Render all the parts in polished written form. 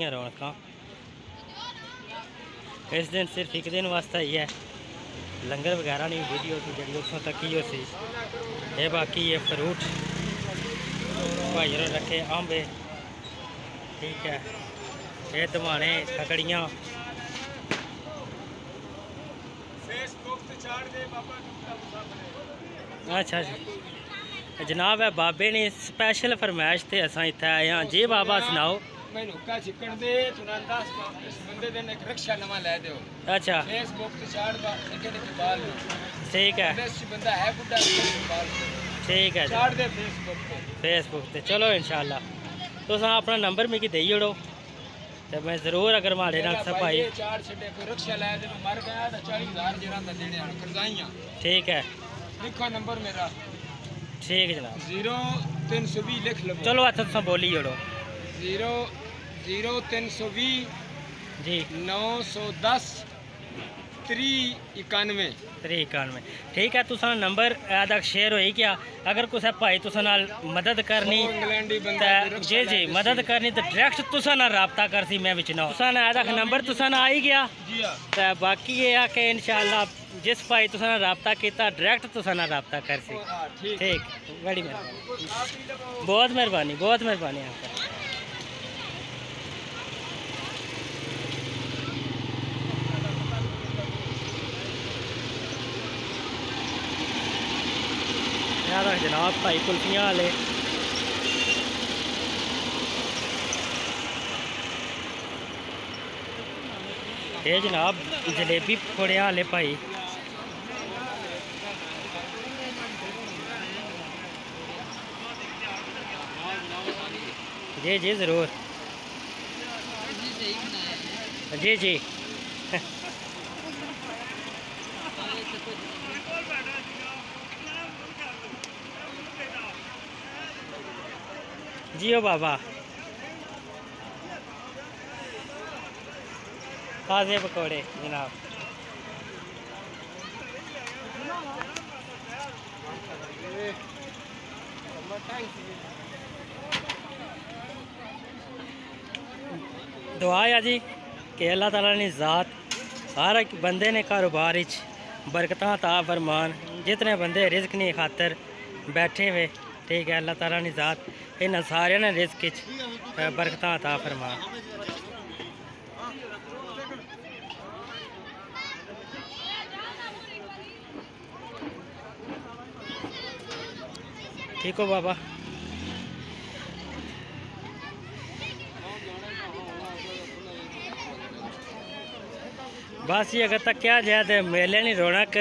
पूरियां रौनकां। इस दिन सिर्फ एक दिन वास्ते ही है, लंगर वगैरह नहीं वीडियो तो जी उतों तक ही सी। ये बाकी ये फ्रूट भाई रखे अंब, ठीक है, ये दमाने खकड़ियाँ। अच्छा जी जनाब है बाबे ने स्पैशल फरमाइश ते असां इत्थे आए हाँ जी। बाबा सुनाओ। मैनू का चिकन दे तुना 10 बंदे दिन एक रिक्शा नवा ले दियो। अच्छा फेसबुक ते चाड़ बा निके निके बाल ठीक है, बस बंदा है बुड्ढा बाल ठीक है, चाड़ दे फेसबुक ते चलो इंशाल्लाह तुस अपना नंबर मिगी देई ओड़ो ते मैं जरूर अगर माड़े नाल सब भाई चाड़ छड्डे कोई रिक्शा ले दे मर गया तो 40,000 जेरा दा देने आन करजाइयां ठीक है। लिखो नंबर मेरा ठीक है जनाब 0320 लिख लो। चलो अच्छा तुम बोली ओड़ो 0320 जी 910 391 ठीक है। तुसा नंबर तक शेयर होई क्या? अगर कुछ भाई तुसा नाल मदद करनी जी जी मदद करनी तो डायरेक्ट तुसा नाल राबता करसी मैं विच ना तुसा ना तक नंबर तुसा ना आई गया तो बाकी ये है कि इंशाल्लाह जिस भाई तुसा नाल राबता किया डायरेक्ट तुसा नाल राबता करसी ठीक। बड़ी मेहरबानी, बहुत मेहरबानी, बहुत मेहरबानी आपका। जनाब भाई कुल्फियाँ वाले ये जनाब जलेबी पकौड़े वाले भाई जी जी ज़रूर जी जी जी ओ बाबा ताज़े पकौड़े जनाब दुआ है जी कि अल्लाह ताला ने ज़ात हर एक बंदे ने कारोबार बरकतां ता फरमान। जितने बंदे रिज़्क नहीं खातर बैठे हुए ठीक है अल्लाह ताला ने ज़ात इन सारे ने रिज़्क बरकतां ता फरमान। ठीक हो बाबा बस ये अगर तक क्या जाए तो मेले नहीं रौनक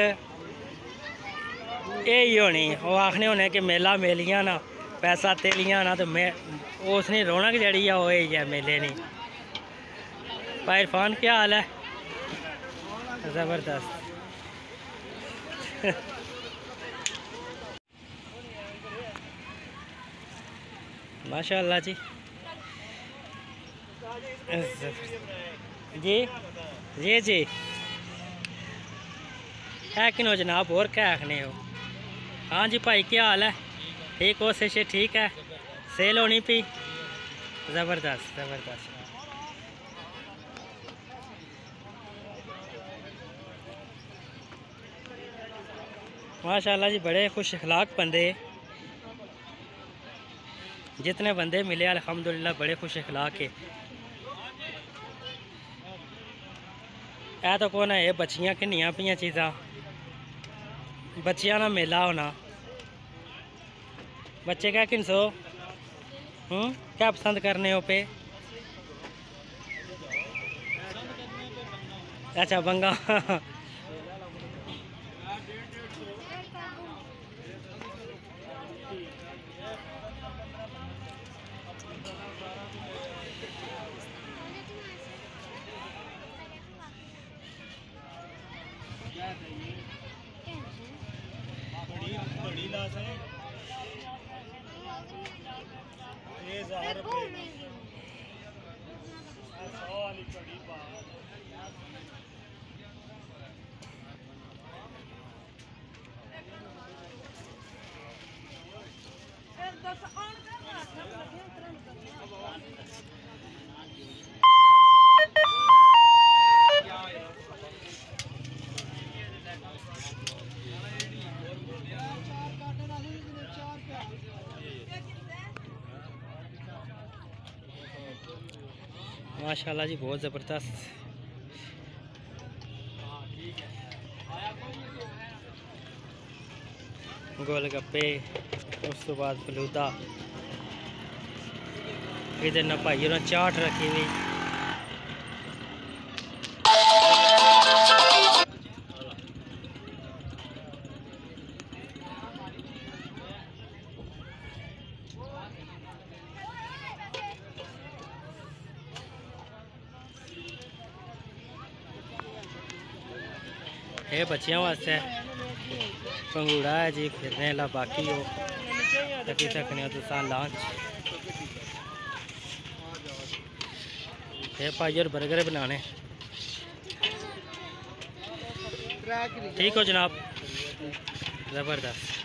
यही होनी। वो आखने होने कि मेला मेलियां ना पैसा तेलियां ना तो मैं उसने रौनक जड़ी है वो यही है मेले नहीं। भाई इरफान क्या हाल है? ज़बरदस्त माशाअल्लाह जी जी जी जी है कि नो जनाब और क्या आखने हो? हाँ जी भाई क्या हाल है? ठीक हो से ठीक है सेल होनी पी ज़बरदस्त ज़बरदस्त माशाअल्लाह जी बड़े खुश अखलाक बंदे जितने बंदे मिले अल्हम्दुलिल्लाह बड़े खुश अखलाक है। तो कौन है ये बच्चियाँ किन्नियां पियां चीज़ां बच्चियां ना मेला होना। बच्चे क्या किनसो क्या पसंद करने हो पे? अच्छा बंगा बड़ी लाश है ये 1000 रुपये 100 वाली बड़ी बात माशाल्लाह जी, बहुत ज़बरदस्त। गोलगप्पे, उस तो बाद फलूदा, इधर ना भाई ने चाट रखी हुई। ये बच्चियों वास्ते पंगूड़ा है जी, फिरने ला। बाकी हो तकी सकने तुसा लंच। ये भाई और बर्गर बनाने। ठीक हो जनाब, ज़बरदस्त।